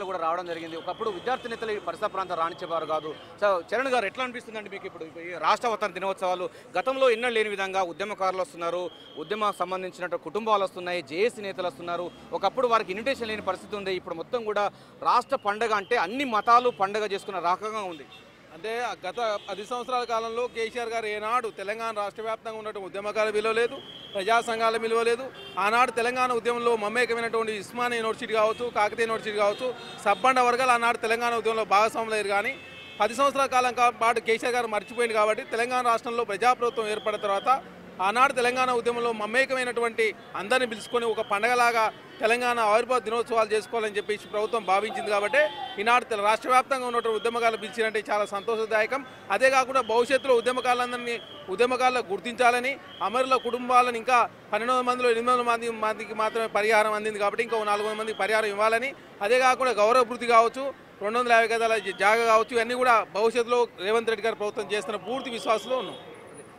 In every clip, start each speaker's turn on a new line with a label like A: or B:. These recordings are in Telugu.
A: కూడా రావడం జరిగింది. ఒకప్పుడు విద్యార్థి నేతలు ఈ పరిసర ప్రాంతం రాణించేవారు కాదు. సో చరణ్ గారు ఎట్లా అనిపిస్తుందండి మీకు ఇప్పుడు ఈ రాష్ట్ర అవతరణ దినోత్సవాలు గతంలో ఎన్నడూ లేని విధంగా ఉద్యమకారులు వస్తున్నారు, ఉద్యమ సంబంధించినట్టు కుటుంబాలు వస్తున్నాయి, జేఏసీ నేతలు వస్తున్నారు. ఒకప్పుడు వారికి ఇన్విటేషన్ లేని పరిస్థితి ఉంది. ఇప్పుడు మొత్తం కూడా రాష్ట్ర పండగ అంటే అన్ని మతాలు పండగ చేసుకున్న రకంగా ఉంది.
B: అంటే గత 10 సంవత్సరాల కాలంలో కేసీఆర్ గారు ఏనాడు తెలంగాణ రాష్ట్ర వ్యాప్తంగా ఉన్నటువంటి ఉద్యమకాల విలువ లేదు, ప్రజా సంఘాల విలువ లేదు. ఆనాడు తెలంగాణ ఉద్యమంలో మమేకమైనటువంటి ఉస్మానియా యూనివర్సిటీ కావచ్చు, కాకతీయ యూనివర్సిటీ కావచ్చు, సబ్బండ వర్గాలు ఆనాడు తెలంగాణ ఉద్యమంలో భాగస్వాములయ్యారు. కానీ 10 సంవత్సరాల కాలం పాటు కేసీఆర్ గారు మర్చిపోయింది కాబట్టి తెలంగాణ రాష్ట్రంలో ప్రజాప్రభుత్వం ఏర్పడిన తర్వాత ఆనాడు తెలంగాణ ఉద్యమంలో మమేకమైనటువంటి అందరిని పిలుచుకొని ఒక పండగలాగా తెలంగాణ ఆవిర్భావ దినోత్సవాలు చేసుకోవాలని చెప్పేసి ప్రభుత్వం భావించింది. కాబట్టి ఈనాడు రాష్ట్ర వ్యాప్తంగా ఉన్నటువంటి ఉద్యమకాలు పిలిచినట్టే చాలా సంతోషదాయకం. అదే కాకుండా భవిష్యత్తులో ఉద్యమకాలందరినీ ఉద్యమకాలను గుర్తించాలని, అమరుల కుటుంబాలను ఇంకా 1200 మందిలో 800 మందికి మాత్రమే పరిహారం అందింది కాబట్టి ఇంకో 400 మందికి పరిహారం ఇవ్వాలని, అదే కాకుండా గౌరవ వృత్తి కావచ్చు, 250 గదాల జాగా కావచ్చు, ఇవన్నీ కూడా భవిష్యత్తులో రేవంత్ రెడ్డి గారు ప్రభుత్వం చేస్తున్న పూర్తి విశ్వాసంలో ఉన్నాం.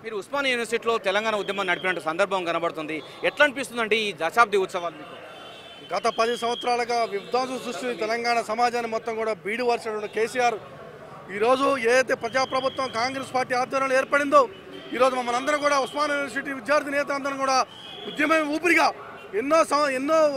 A: మీరు ఉస్మానియా యూనివర్సిటీలో తెలంగాణ ఉద్యమం నడిపినట్టు సందర్భం కనబడుతుంది. ఎట్లా అనిపిస్తుందండి ఈ దశాబ్ది ఉత్సవాలు మీకు?
C: గత 10 సంవత్సరాలుగా విధ్వంసం సృష్టించి తెలంగాణ సమాజాన్ని మొత్తం కూడా బీడు వరుసటువంటి కేసీఆర్ ఈరోజు ఏదైతే ప్రజాప్రభుత్వం కాంగ్రెస్ పార్టీ ఆధ్వర్యంలో ఏర్పడిందో, ఈరోజు మమ్మల్ని అందరూ కూడా ఉస్మానియా యూనివర్సిటీ విద్యార్థి నేత అందరం కూడా ఉద్యమం ఊపిరిగా ఎన్నో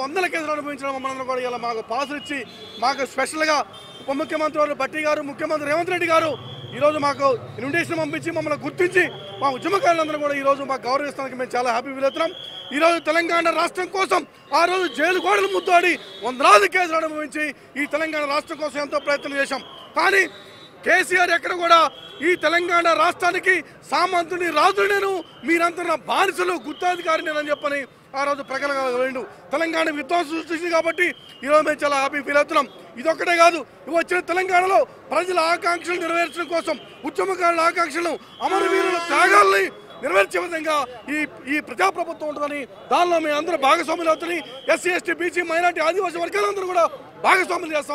C: వందల కేసులు అనుభవించడం మమ్మల్ని కూడా ఇలా మాకు పాసులు ఇచ్చి మాకు స్పెషల్గా ఉప ముఖ్యమంత్రి వారు భట్టి గారు, ముఖ్యమంత్రి రేవంత్ రెడ్డి గారు ఈరోజు మాకు ఇన్విటేషన్ పంపించి మమ్మల్ని గుర్తించి మా ఉద్యమకారులందరూ కూడా ఈరోజు మాకు గౌరవిస్తానికి మేము చాలా హ్యాపీ ఫీల్ అవుతున్నాం. ఈరోజు తెలంగాణ రాష్ట్రం కోసం ఆ రోజు జైలు గోడలు ముద్దాడి వందలాది కేసులు అనుభవించి ఈ తెలంగాణ రాష్ట్రం కోసం ఎంతో ప్రయత్నం చేశాం. కానీ కేసీఆర్ ఎక్కడ కూడా ఈ తెలంగాణ రాష్ట్రానికి సామంతుని రాజుని నేను, మీరంతా నా బానిసలు, గుత్తాధికారిని అని చెప్పని ఆ రోజు ప్రకటన వేయండు. తెలంగాణ విధ్వంసం సృష్టించింది కాబట్టి ఈరోజు మేము చాలా హ్యాపీ ఫీల్ అవుతున్నాం. ఇదొక్కటే కాదు, వచ్చిన తెలంగాణలో ప్రజల ఆకాంక్షలు నెరవేర్చడం కోసం, ఉద్యమకారుల ఆకాంక్షలను, అమరవీరుల త్యాగాల్ని నెరవేర్చే విధంగా ఈ ప్రజాప్రభుత్వం ఉంటుందని, దానిలో మేము అందరూ భాగస్వాములు అవుతుంది. ఎస్సీ, ఎస్టీ, బీసీ, మైనార్టీ, ఆదివాసీ వర్గాలందరూ కూడా భాగస్వాములు చేస్తాం.